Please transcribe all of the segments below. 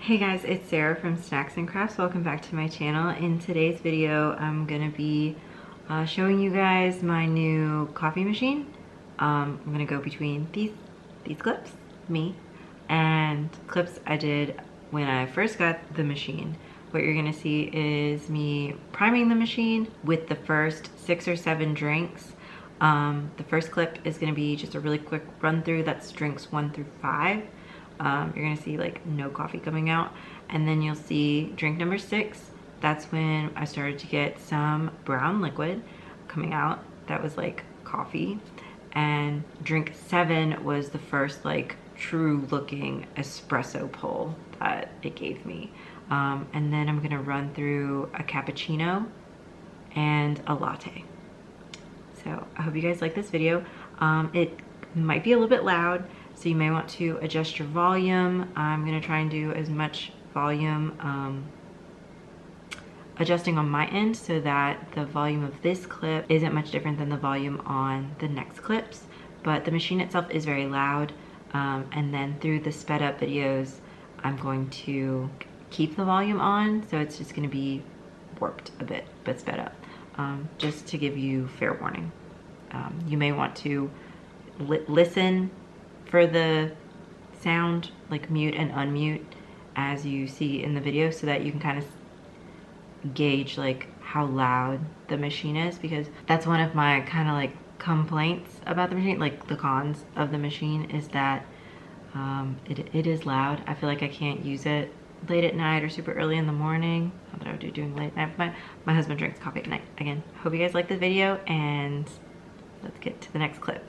Hey guys, it's Sarah from Snacks and Crafts. Welcome back to my channel. In today's video, I'm gonna be showing you guys my new coffee machine. I'm gonna go between these clips, me, and clips I did when I first got the machine. What you're gonna see is me priming the machine with the first 6 or 7 drinks. The first clip is gonna be just a really quick run through. That's drinks 1 through 5. You're gonna see like no coffee coming out, and then you'll see drink number 6. That's when I started to get some brown liquid coming out that was like coffee, and drink 7 was the first like true looking espresso pull that it gave me. And then I'm gonna run through a cappuccino and a latte. So I hope you guys like this video. It might be a little bit loud, so you may want to adjust your volume. I'm gonna try and do as much volume adjusting on my end so that the volume of this clip isn't much different than the volume on the next clips. But the machine itself is very loud. And then through the sped up videos, I'm going to keep the volume on, so it's just gonna be warped a bit, but sped up. Just to give you fair warning. You may want to listen for the sound, like mute and unmute as you see in the video, so that you can kind of gauge like how loud the machine is, because that's one of my kind of like complaints about the machine. Like the cons of the machine is that it is loud. I feel like I can't use it late at night or super early in the morning. Not that I would do doing late at night. My husband drinks coffee at night. Again, hope you guys like this video, and let's get to the next clip.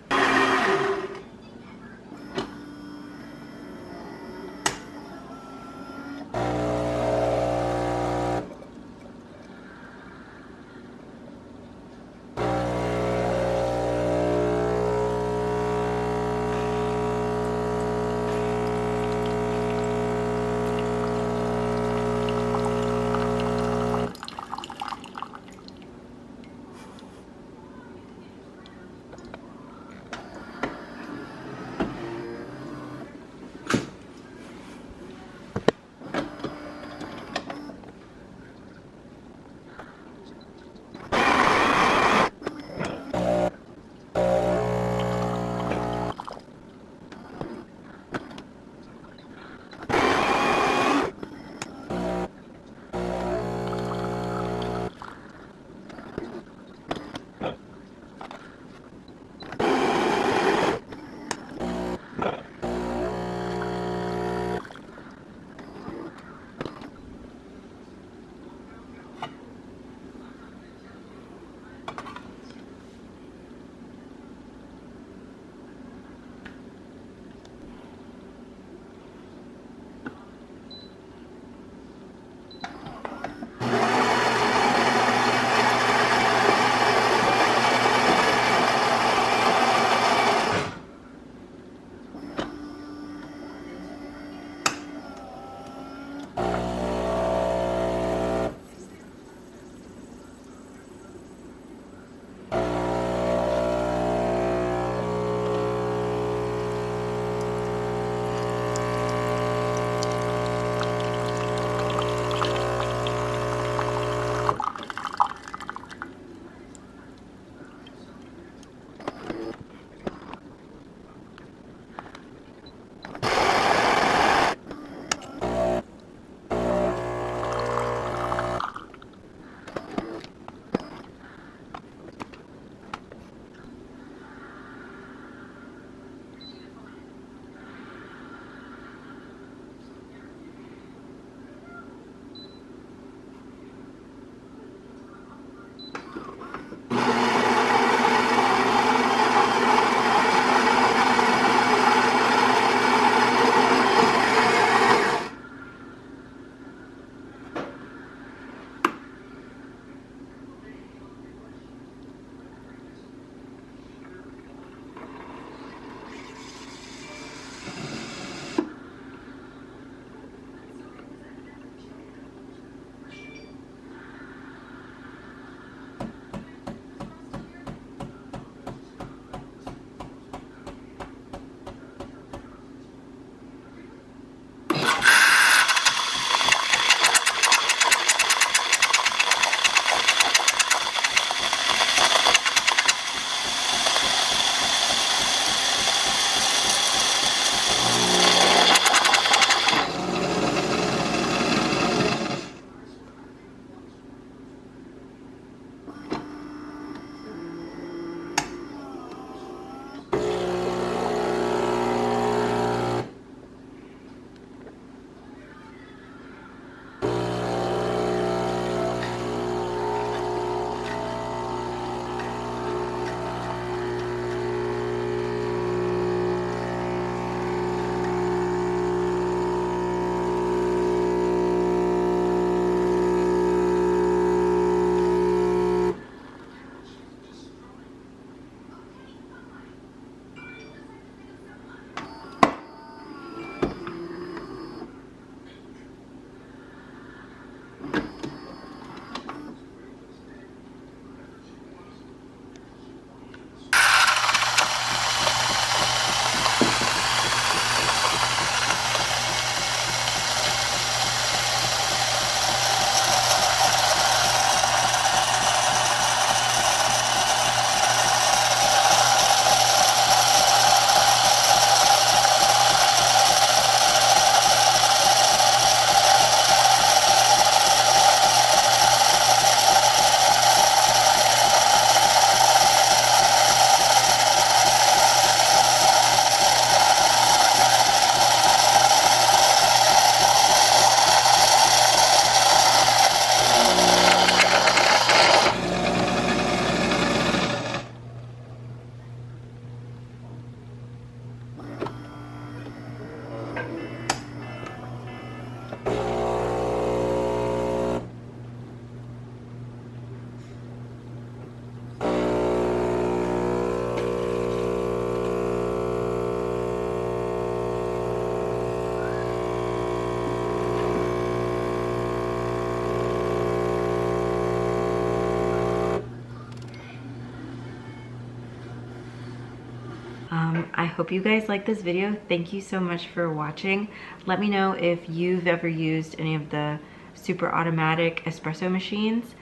I hope you guys like this video. Thank you so much for watching. Let me know if you've ever used any of the super automatic espresso machines.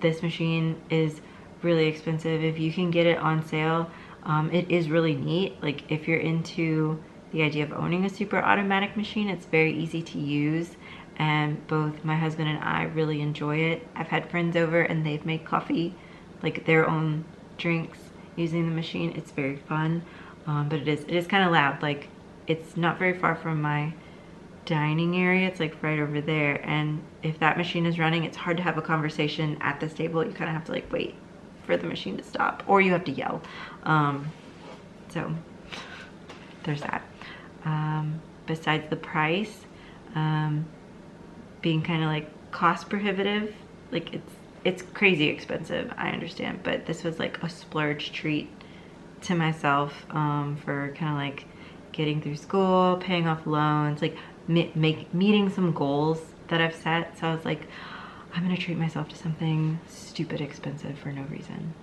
This machine is really expensive. If you can get it on sale, it is really neat. Like if you're into the idea of owning a super automatic machine, it's very easy to use, and both my husband and I really enjoy it. I've had friends over and they've made coffee, like their own drinks, using the machine. It's very fun, but it is kind of loud. Like it's not very far from my dining area. It's like right over there, and if that machine is running, it's hard to have a conversation at this table. You kind of have to like wait for the machine to stop, or you have to yell. So there's that. Besides the price being kind of like cost prohibitive, like it's crazy expensive, I understand, but this was like a splurge treat to myself, for kind of like getting through school, paying off loans, like meeting some goals that I've set. So I was like, I'm gonna treat myself to something stupid expensive for no reason.